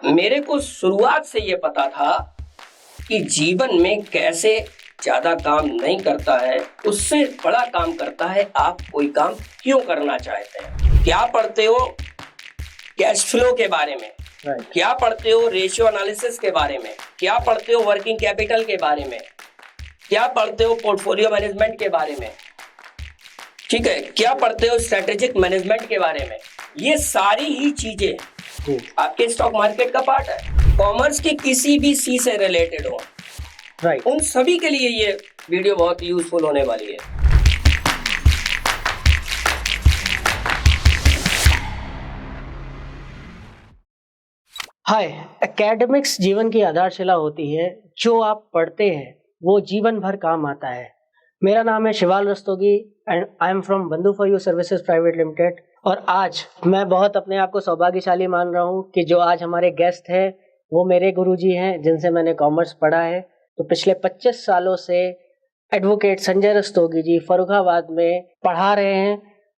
मेरे को शुरुआत से ये पता था कि जीवन में कैसे ज्यादा काम नहीं करता है, उससे बड़ा काम करता है आप कोई काम क्यों करना चाहते हैं। क्या पढ़ते हो कैश फ्लो के बारे में, क्या पढ़ते हो रेशियो एनालिसिस के बारे में, क्या पढ़ते हो वर्किंग कैपिटल के बारे में, क्या पढ़ते हो पोर्टफोलियो मैनेजमेंट के बारे में, ठीक है, क्या पढ़ते हो स्ट्रेटेजिक मैनेजमेंट के बारे में। ये सारी ही चीजें आपके स्टॉक मार्केट का पार्ट है। कॉमर्स की किसी भी सी से रिलेटेड हो, उन सभी के लिए ये वीडियो बहुत यूजफुल होने वाली है। हाय, एकेडमिक्स जीवन की आधारशिला होती है। जो आप पढ़ते हैं वो जीवन भर काम आता है। मेरा नाम है Shival Rastogi and I am from Bandhu for you services private limited. और आज मैं बहुत अपने आप को सौभाग्यशाली मान रहा हूँ कि जो आज हमारे गेस्ट हैं वो मेरे गुरुजी हैं, जिनसे मैंने कॉमर्स पढ़ा है। तो पिछले 25 सालों से एडवोकेट संजय रस्तोगी जी फर्रुखाबाद में पढ़ा रहे हैं।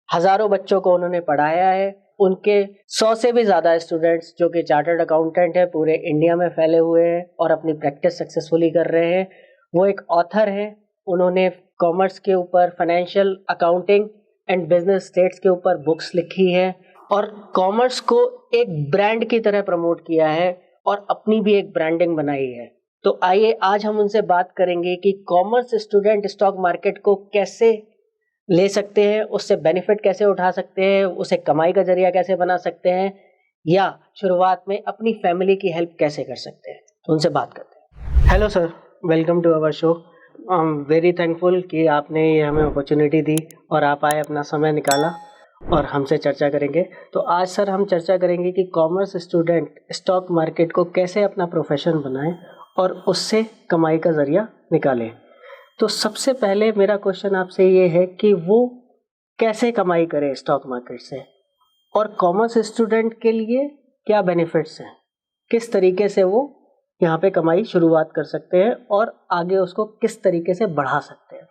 हजारों बच्चों को उन्होंने पढ़ाया है। उनके 100 से भी ज़्यादा स्टूडेंट्स जो कि चार्टर्ड अकाउंटेंट है पूरे इंडिया में फैले हुए हैं और अपनी प्रैक्टिस सक्सेसफुली कर रहे हैं। वो एक ऑथर हैं। उन्होंने कॉमर्स के ऊपर, financial accounting and business states के ऊपर बुक्स लिखी है और कॉमर्स को एक ब्रांड की तरह प्रमोट किया है और अपनी भी एक ब्रांडिंग बनाई है। तो आइए आज हम उनसे बात करेंगे कि कॉमर्स स्टूडेंट स्टॉक मार्केट को कैसे ले सकते हैं, उससे बेनिफिट कैसे उठा सकते हैं, उसे कमाई का जरिया कैसे बना सकते हैं, या शुरुआत में अपनी फैमिली की हेल्प कैसे कर सकते हैं। तो उनसे बात करते हैं। Hello sir, welcome to our show. I am very thankful कि आपने ये हमें अपॉर्चुनिटी दी और आप आए, अपना समय निकाला और हमसे चर्चा करेंगे। तो आज सर हम चर्चा करेंगे कि कॉमर्स स्टूडेंट स्टॉक मार्केट को कैसे अपना प्रोफेशन बनाए और उससे कमाई का जरिया निकालें। तो सबसे पहले मेरा क्वेश्चन आपसे ये है कि वो कैसे कमाई करे स्टॉक मार्केट से, और कॉमर्स स्टूडेंट के लिए क्या बेनिफिट्स हैं, किस तरीके से वो यहाँ पे कमाई शुरुआत कर सकते हैं और आगे उसको किस तरीके से बढ़ा सकते हैं।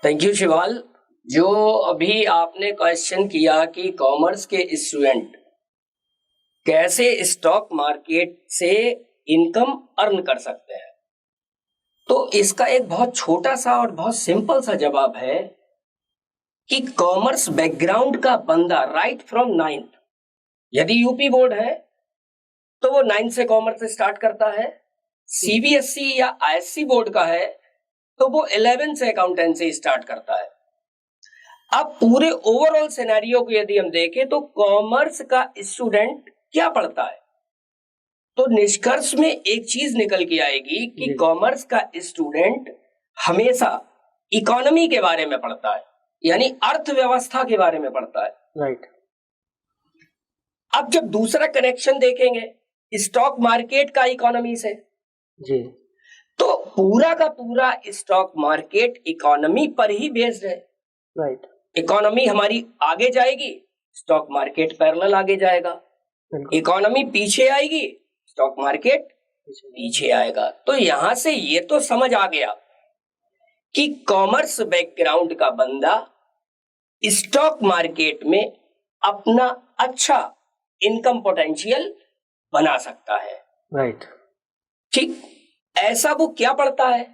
Thank you Shival. जो अभी आपने क्वेश्चन किया कि कॉमर्स के स्टूडेंट कैसे स्टॉक मार्केट से इनकम अर्न कर सकते हैं, तो इसका एक बहुत छोटा सा और बहुत सिंपल सा जवाब है कि कॉमर्स बैकग्राउंड का बंदा राइट फ्रॉम 9th, यदि यूपी बोर्ड है तो वो 9th से कॉमर्स स्टार्ट करता है। सीबीएसई या आईएससी बोर्ड का है तो वो 11th से अकाउंटेंसी स्टार्ट करता है। अब पूरे ओवरऑल सिनेरियो को यदि हम देखें तो कॉमर्स का स्टूडेंट क्या पढ़ता है, तो निष्कर्ष में एक चीज निकल के आएगी कि कॉमर्स का स्टूडेंट हमेशा इकोनॉमी के बारे में पढ़ता है, यानी अर्थव्यवस्था के बारे में पढ़ता है। राइट। अब जब दूसरा कनेक्शन देखेंगे स्टॉक मार्केट का इकोनॉमी से, जी, तो पूरा का पूरा स्टॉक मार्केट इकोनॉमी पर ही बेस्ड है। राइट। इकोनॉमी हमारी आगे जाएगी, स्टॉक मार्केट पैरेलल आगे जाएगा। इकोनॉमी पीछे आएगी, स्टॉक मार्केट पीछे आएगा। तो यहां से ये तो समझ आ गया कि कॉमर्स बैकग्राउंड का बंदा स्टॉक मार्केट में अपना अच्छा इनकम पोटेंशियल बना सकता है। राइट। ठीक, ऐसा वो क्या पढ़ता है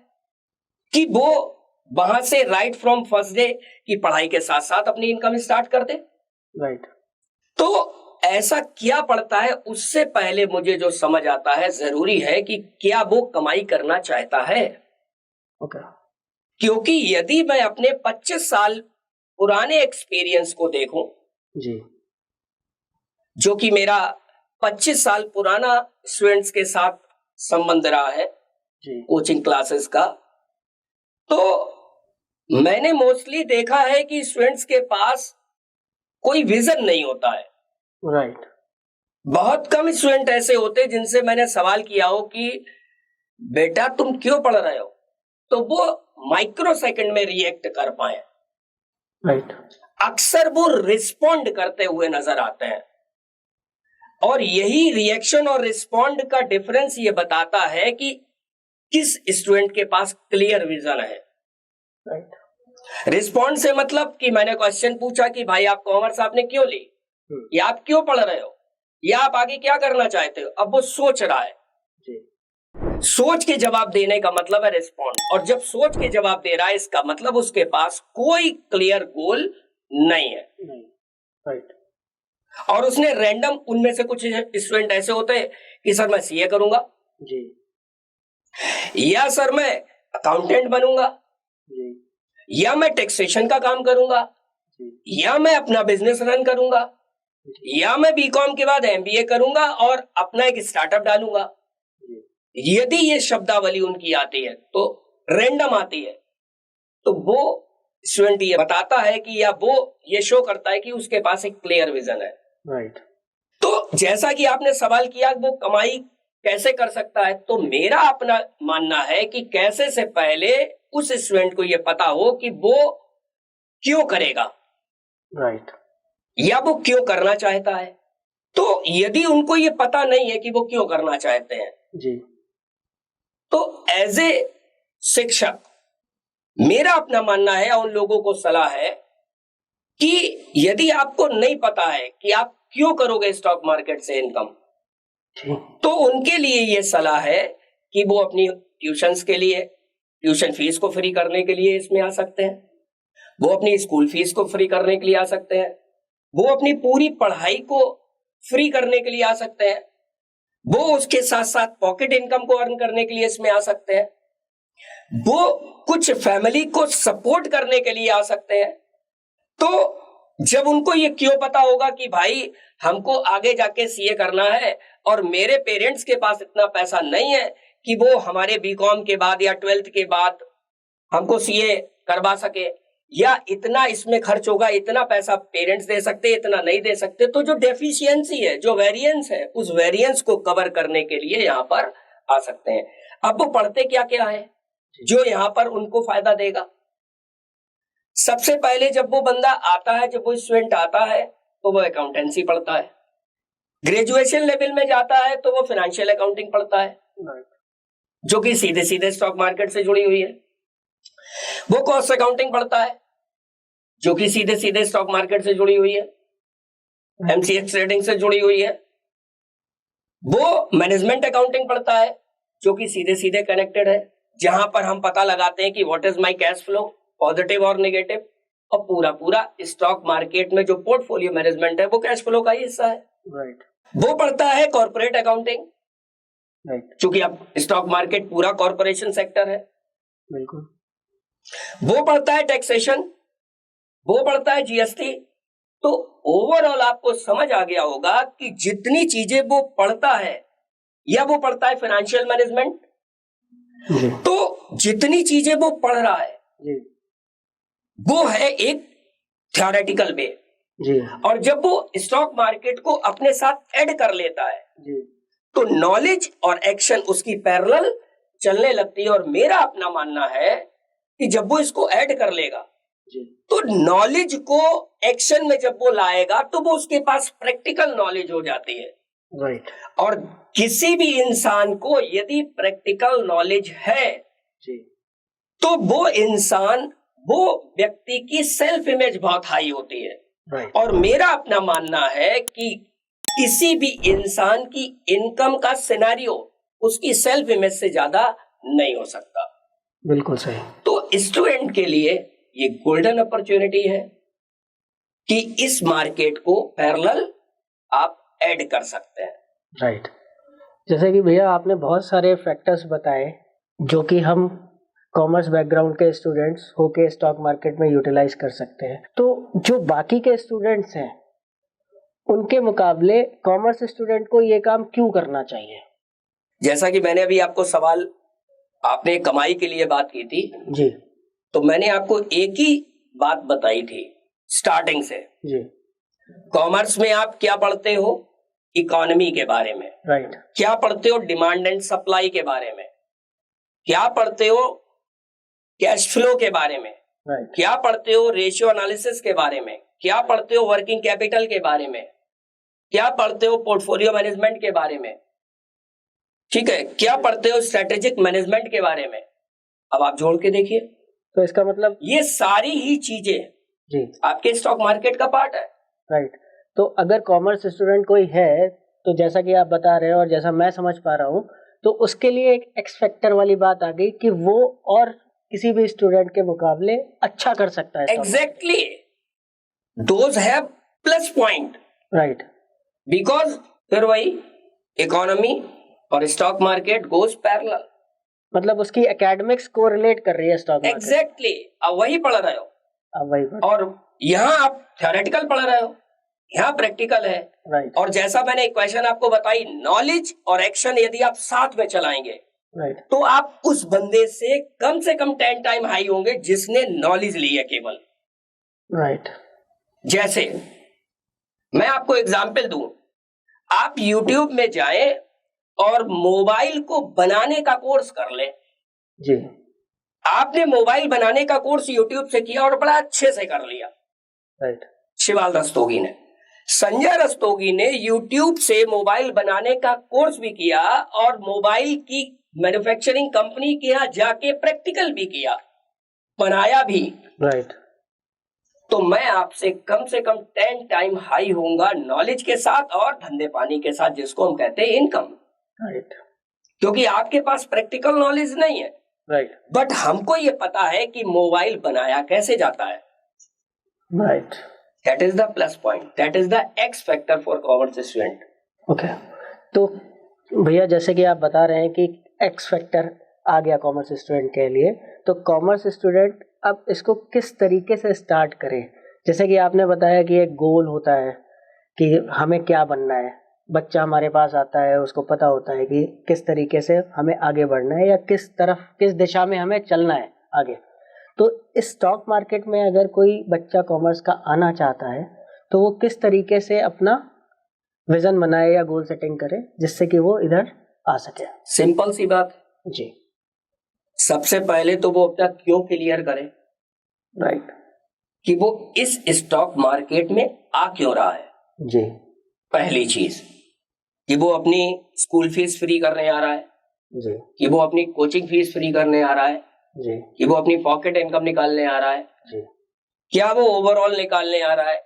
कि वो वहां से राइट फ्रॉम फर्स्ट डे की पढ़ाई के साथ साथ अपनी इनकम स्टार्ट कर दे। राइट। तो ऐसा क्या पढ़ता है, उससे पहले मुझे जो समझ आता है जरूरी है कि क्या वो कमाई करना चाहता है। ओके। क्योंकि यदि मैं अपने 25 साल पुराने एक्सपीरियंस को देखूं, जी, जो कि मेरा 25 साल पुराना स्टूडेंट्स के साथ संबंध रहा है जी, कोचिंग क्लासेस का, तो मैंने मोस्टली देखा है कि स्टूडेंट्स के पास कोई विजन नहीं होता है। राइट। बहुत कम स्टूडेंट ऐसे होते जिनसे मैंने सवाल किया हो कि बेटा तुम क्यों पढ़ रहे हो, तो वो माइक्रो सेकंड में रिएक्ट कर पाए। राइट। अक्सर वो रिस्पॉन्ड करते हुए नजर आते हैं, और यही रिएक्शन और रिस्पॉन्ड का डिफरेंस ये बताता है कि किस स्टूडेंट के पास क्लियर विजन है। राइट। रिस्पॉन्ड से मतलब कि मैंने क्वेश्चन पूछा कि भाई आप कॉमर्स आपने क्यों ली, या आप क्यों पढ़ रहे हो, या आप आगे क्या करना चाहते हो, अब वो सोच रहा है। जी, सोच के जवाब देने का मतलब है रिस्पॉन्ड, और जब सोच के जवाब दे रहा है इसका मतलब उसके पास कोई क्लियर गोल नहीं है। नहीं, राइट, और उसने रैंडम, उनमें से कुछ स्टूडेंट ऐसे होते हैं कि सर मैं सीए करूंगा, जी, या सर मैं अकाउंटेंट बनूंगा, जी, या मैं टैक्सेशन का काम करूंगा, जी, या मैं अपना बिजनेस रन करूंगा, जी, या मैं बीकॉम के बाद एमबीए करूंगा और अपना एक स्टार्टअप डालूंगा। जी, यदि ये शब्दावली उनकी आती है तो रैंडम आती है, तो वो स्टूडेंट ये बताता है कि, या वो ये शो करता है कि उसके पास एक क्लियर विजन है। राइट, तो जैसा कि आपने सवाल किया वो कमाई कैसे कर सकता है, तो मेरा अपना मानना है कि कैसे से पहले उस स्टूडेंट को ये पता हो कि वो क्यों करेगा राइट, या वो क्यों करना चाहता है। तो यदि उनको ये पता नहीं है कि वो क्यों करना चाहते हैं, जी, तो एज ए शिक्षक मेरा अपना मानना है और उन लोगों को सलाह है कि यदि आपको नहीं पता है कि आप क्यों करोगे स्टॉक मार्केट से इनकम, जी, तो उनके लिए ये सलाह है कि वो अपनी ट्यूशंस के लिए, ट्यूशन फीस को फ्री करने के लिए इसमें आ सकते हैं, वो अपनी स्कूल फीस को फ्री करने के लिए आ सकते हैं, वो अपनी पूरी पढ़ाई को फ्री करने के लिए आ सकते हैं, वो उसके साथ साथ पॉकेट इनकम को अर्न करने के लिए इसमें आ सकते हैं, वो कुछ फैमिली को सपोर्ट करने के लिए आ सकते हैं। तो जब उनको ये क्यों पता होगा कि भाई हमको आगे जाके सीए करना है और मेरे पेरेंट्स के पास इतना पैसा नहीं है कि वो हमारे बीकॉम के बाद या 12th के बाद हमको सीए करवा सके, या इतना इसमें खर्च होगा, इतना पैसा पेरेंट्स दे सकते, इतना नहीं दे सकते, तो जो डेफिशिएंसी है, जो वेरिएंस है, उस वेरिएंस को कवर करने के लिए यहाँ पर आ सकते हैं। अब वो पढ़ते क्या क्या है जो यहाँ पर उनको फायदा देगा। सबसे पहले जब वो बंदा आता है, जब वो स्टूडेंट आता है, तो वो अकाउंटेंसी पढ़ता है। ग्रेजुएशन लेवल में जाता है तो वो फाइनेंशियल अकाउंटिंग पढ़ता है, राइट, जो कि सीधे सीधे स्टॉक मार्केट से जुड़ी हुई है। वो कॉस्ट अकाउंटिंग पढ़ता है, जो कि सीधे सीधे स्टॉक मार्केट से जुड़ी हुई है, एमसीएक्स ट्रेडिंग से जुड़ी हुई है। वो मैनेजमेंट अकाउंटिंग पढ़ता है, जो कि सीधे सीधे कनेक्टेड है, जहां पर हम पता लगाते हैं कि what is my cash flow, positive और नेगेटिव, और पूरा पूरा स्टॉक मार्केट में जो पोर्टफोलियो मैनेजमेंट है वो कैश फ्लो का ही हिस्सा है। राइट, वो पढ़ता है कॉर्पोरेट अकाउंटिंग, राइट, क्योंकि अब स्टॉक मार्केट पूरा कॉर्पोरेशन सेक्टर है। बिल्कुल, वो पढ़ता है टैक्सेशन, वो पढ़ता है जीएसटी। तो ओवरऑल आपको समझ आ गया होगा कि जितनी चीजें वो पढ़ता है, या वो पढ़ता है फाइनेंशियल मैनेजमेंट, जी, तो जितनी चीजें वो पढ़ रहा है जी, वो है एक थ्योरेटिकल वे, जी, और जब वो स्टॉक मार्केट को अपने साथ ऐड कर लेता है जी, तो नॉलेज और एक्शन उसकी पैरेलल चलने लगती है। और मेरा अपना मानना है कि जब वो इसको ऐड कर लेगा, जी, तो नॉलेज को एक्शन में जब वो लाएगा तो वो उसके पास प्रैक्टिकल नॉलेज हो जाती है। राइट, और किसी भी इंसान को यदि प्रैक्टिकल नॉलेज है, जी, तो वो इंसान, वो व्यक्ति की सेल्फ इमेज बहुत हाई होती है। राइट, और मेरा अपना मानना है कि किसी भी इंसान की इनकम का सिनेरियो उसकी सेल्फ इमेज से ज्यादा नहीं हो सकता। बिल्कुल सही, तो स्टूडेंट के लिए ये गोल्डन अपॉर्चुनिटी है कि इस मार्केट को पैरेलल आप ऐड कर सकते हैं। राइट। जैसे कि भैया आपने बहुत सारे फैक्टर्स बताए जो कि हम कॉमर्स बैकग्राउंड के स्टूडेंट्स होके स्टॉक मार्केट में यूटिलाइज कर सकते हैं। तो जो बाकी के स्टूडेंट्स हैं उनके मुकाबले कॉमर्स स्टूडेंट को ये काम क्यों करना चाहिए? जैसा कि मैंने अभी आपको सवाल, आपने कमाई के लिए बात की थी, जी, तो मैंने आपको एक ही बात बताई थी स्टार्टिंग से। जी, कॉमर्स में आप क्या पढ़ते हो? इकोनॉमी के बारे में। राइट, क्या पढ़ते हो? डिमांड एंड सप्लाई के बारे में। क्या पढ़ते हो? कैश फ्लो के बारे में। राइट, क्या पढ़ते हो? रेशियो एनालिसिस के बारे में। क्या पढ़ते हो? वर्किंग कैपिटल के बारे में। क्या पढ़ते हो? पोर्टफोलियो मैनेजमेंट के बारे में। ठीक है, क्या पढ़ते हो? स्ट्रेटेजिक मैनेजमेंट के बारे में। अब आप जोड़ के देखिए, तो इसका मतलब ये सारी ही चीजें जी, आपके स्टॉक मार्केट का पार्ट है। राइट। तो अगर कॉमर्स स्टूडेंट कोई है तो जैसा कि आप बता रहे हैं और जैसा मैं समझ पा रहा हूँ, तो उसके लिए एक एक्स फैक्टर वाली बात आ गई कि वो और किसी भी स्टूडेंट के मुकाबले अच्छा कर सकता है। Exactly, those have plus point, right. Because फिर वही इकोनॉमी और स्टॉक मार्केट गोज पैरेलल, मतलब उसकी एकेडमिक्स को रिलेट कर रही है स्टॉक मार्केट। एग्जैक्टली, अब वही पढ़ रहे हो, अब वही और यहाँ आप थ्योरेटिकल पढ़ रहे हो, यहाँ प्रैक्टिकल है। राइट। और जैसा मैंने एक क्वेश्चन आपको बताई, नॉलेज और एक्शन यदि आप साथ में चलाएंगे, राइट, तो आप उस बंदे से कम 10 टाइम हाई होंगे जिसने नॉलेज ली है केवल। राइट। जैसे मैं आपको एग्जाम्पल दूं, आप YouTube में जाएं और मोबाइल को बनाने का कोर्स कर लें। जी। आपने मोबाइल बनाने का कोर्स YouTube से किया और बड़ा अच्छे से कर लिया। राइट। शिवाल रस्तोगी ने, संजय रस्तोगी ने YouTube से मोबाइल बनाने का कोर्स भी किया और मोबाइल की मैन्युफैक्चरिंग कंपनी के यहाँ जाके प्रैक्टिकल भी किया, बनाया भी। राइट। तो मैं आपसे कम से कम 10 टाइम हाई होऊंगा नॉलेज के साथ और धंधे पानी के साथ, जिसको हम कहते हैं इनकम। राइट। क्योंकि आपके पास प्रैक्टिकल नॉलेज नहीं है। राइट। बट हमको ये पता है कि मोबाइल बनाया कैसे जाता है। Right. That is the plus point, that is the x factor for commerce student. Okay, तो भैया जैसे कि आप बता रहे हैं कि एक्स फैक्टर आ गया कॉमर्स स्टूडेंट के लिए, तो कॉमर्स स्टूडेंट अब इसको किस तरीके से स्टार्ट करें? जैसे कि आपने बताया कि एक गोल होता है कि हमें क्या बनना है, बच्चा हमारे पास आता है, उसको पता होता है कि किस तरीके से हमें आगे बढ़ना है या किस तरफ, किस दिशा में हमें चलना है आगे। तो इस स्टॉक मार्केट में अगर कोई बच्चा कॉमर्स का आना चाहता है, तो वो किस तरीके से अपना विजन बनाए या गोल सेटिंग करे जिससे कि वो इधर आ सके? सिंपल सी बात जी। सबसे पहले तो वो अपना क्यों क्लियर करे। राइट। कि वो इस स्टॉक मार्केट में आ क्यों रहा है। जी। पहली चीज कि वो अपनी स्कूल फीस फ्री करने आ रहा है। जी। कि वो अपनी कोचिंग फीस फ्री करने आ रहा है। जी। कि वो अपनी पॉकेट इनकम निकालने आ रहा है। जी। क्या वो ओवरऑल निकालने आ रहा है,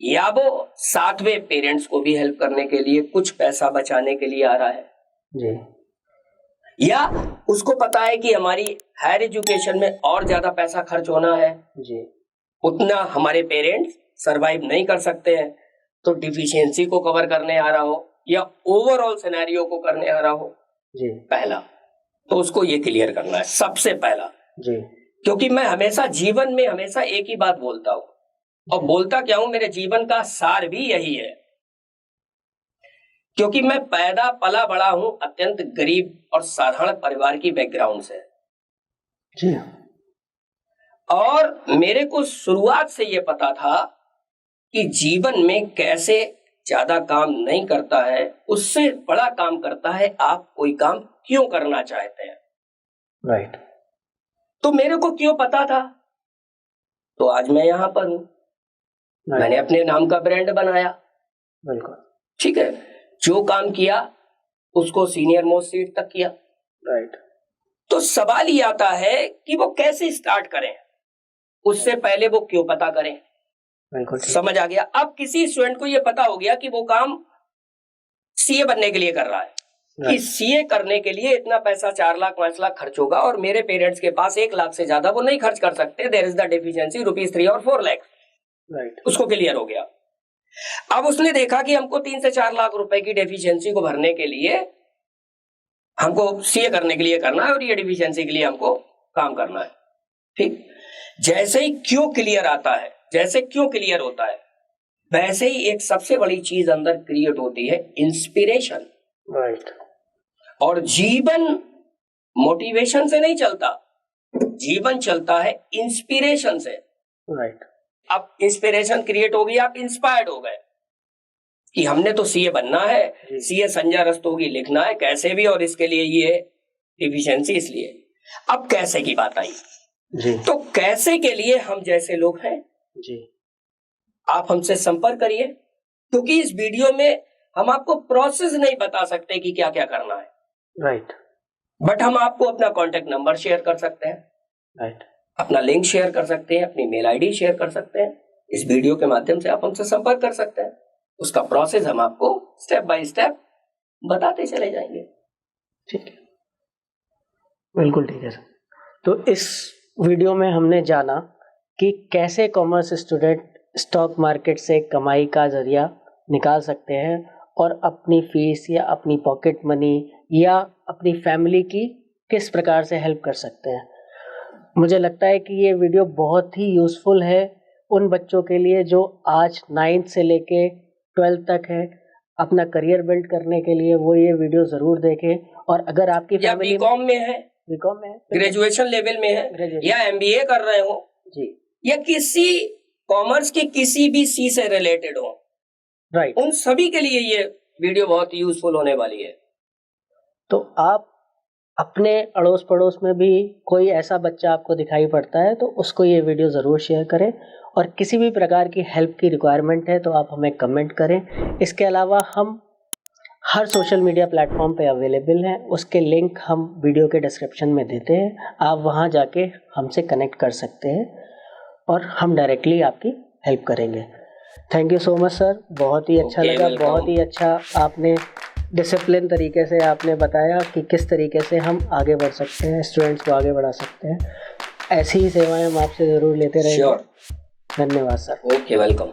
या वो साथ में पेरेंट्स को भी हेल्प करने के लिए कुछ पैसा बचाने के लिए आ रहा है। जी। या उसको पता है कि हमारी हायर एजुकेशन में और ज्यादा पैसा खर्च होना है। जी। उतना हमारे पेरेंट्स सरवाइव नहीं कर सकते हैं, तो डिफिशियंसी को कवर करने आ रहा हो या ओवरऑल सिनेरियो को करने आ रहा हो। जी। पहला तो उसको ये क्लियर करना है सबसे पहला। जी। क्योंकि मैं हमेशा जीवन में हमेशा एक ही बात बोलता हूं, और बोलता क्या हूं, मेरे जीवन का सार भी यही है। क्योंकि मैं पैदा पला बड़ा हूं अत्यंत गरीब और साधारण परिवार की बैकग्राउंड से। जी। और मेरे को शुरुआत से ये पता था कि जीवन में कैसे ज्यादा काम नहीं करता है, उससे बड़ा काम करता है आप कोई काम क्यों करना चाहते हैं। राइट। तो मेरे को क्यों पता था, तो आज मैं यहां पर हूं। मैंने अपने नाम का ब्रांड बनाया। बिल्कुल। ठीक है, जो काम किया उसको सीनियर मोस्ट सीट तक किया। राइट। तो सवाल ये आता है कि वो कैसे स्टार्ट करें, उससे पहले वो क्यों पता करें। बिल्कुल समझ आ गया। अब किसी स्टूडेंट को ये पता हो गया कि वो काम सीए बनने के लिए कर रहा है, कि सीए करने के लिए इतना पैसा 4 लाख 5 लाख खर्च होगा, और मेरे पेरेंट्स के पास 1 लाख से ज्यादा वो नहीं खर्च कर सकते। देयर इज द डेफिशिएंसी ₹3 और 4 लाख। राइट। उसको क्लियर हो गया। अब उसने देखा कि हमको 3 से 4 लाख रुपए की डेफिशिएंसी को भरने के लिए हमको सीए करने के लिए करना है, और ये डेफिशिएंसी के लिए हमको काम करना है। ठीक, जैसे ही क्यों क्लियर आता है, जैसे क्यों क्लियर होता है, वैसे ही एक सबसे बड़ी चीज अंदर क्रिएट होती है, इंस्पिरेशन। राइट। और जीवन मोटिवेशन से नहीं चलता, जीवन चलता है इंस्पिरेशन से। राइट। अब इंस्पिरेशन क्रिएट हो गई, आप इंस्पायर्ड हो गए कि हमने तो सीए बनना है, सीए संजय रस्तोगी लिखना है कैसे भी, और इसके लिए ये डिफिशिएंसी इसलिए। अब कैसे की बात आई जी। तो कैसे के लिए हम जैसे लोग हैं जी, आप हमसे संपर्क करिए, क्योंकि इस वीडियो में हम आपको प्रोसेस नहीं बता सकते कि क्या क्या करना है। राइट। बट हम आपको अपना कॉन्टेक्ट नंबर शेयर कर सकते हैं, राइट। अपना लिंक शेयर कर सकते हैं, अपनी मेल आईडी शेयर कर सकते हैं। इस वीडियो के माध्यम से आप हमसे संपर्क कर सकते हैं। उसका प्रोसेस हम आपको स्टेप बाय स्टेप बताते चले जाएंगे। ठीक है, बिल्कुल ठीक है सर। तो इस वीडियो में हमने जाना कि कैसे कॉमर्स स्टूडेंट स्टॉक मार्केट से कमाई का जरिया निकाल सकते हैं और अपनी फीस या अपनी पॉकेट मनी या अपनी फैमिली की किस प्रकार से हेल्प कर सकते हैं। मुझे लगता है कि ये वीडियो बहुत ही यूज़फुल है उन बच्चों के लिए जो आज 9th से लेके 12th तक है, अपना करियर बिल्ड करने के लिए वो ये वीडियो ज़रूर देखें। और अगर आपकी या फैमिली बीकॉम में है, ग्रेजुएशन लेवल में है, या एमबीए कर रहे हो जी, या किसी कॉमर्स के किसी भी सी से रिलेटेड हो, राइट, उन सभी के लिए ये वीडियो बहुत यूजफुल होने वाली है। तो आप अपने अड़ोस पड़ोस में भी कोई ऐसा बच्चा आपको दिखाई पड़ता है तो उसको ये वीडियो ज़रूर शेयर करें। और किसी भी प्रकार की हेल्प की रिक्वायरमेंट है तो आप हमें कमेंट करें। इसके अलावा हम हर सोशल मीडिया प्लेटफॉर्म पे अवेलेबल हैं, उसके लिंक हम वीडियो के डिस्क्रिप्शन में देते हैं, आप वहां जाके हमसे कनेक्ट कर सकते हैं और हम डायरेक्टली आपकी हेल्प करेंगे। Thank you so much sir, बहुत ही अच्छा लगा, बहुत ही अच्छा आपने डिसिप्लिन तरीके से आपने बताया कि किस तरीके से हम आगे बढ़ सकते हैं, स्टूडेंट्स को आगे बढ़ा सकते हैं। ऐसी ही सेवाएं हम आपसे ज़रूर लेते रहेंगे। श्योर। धन्यवाद सर। Okay, welcome.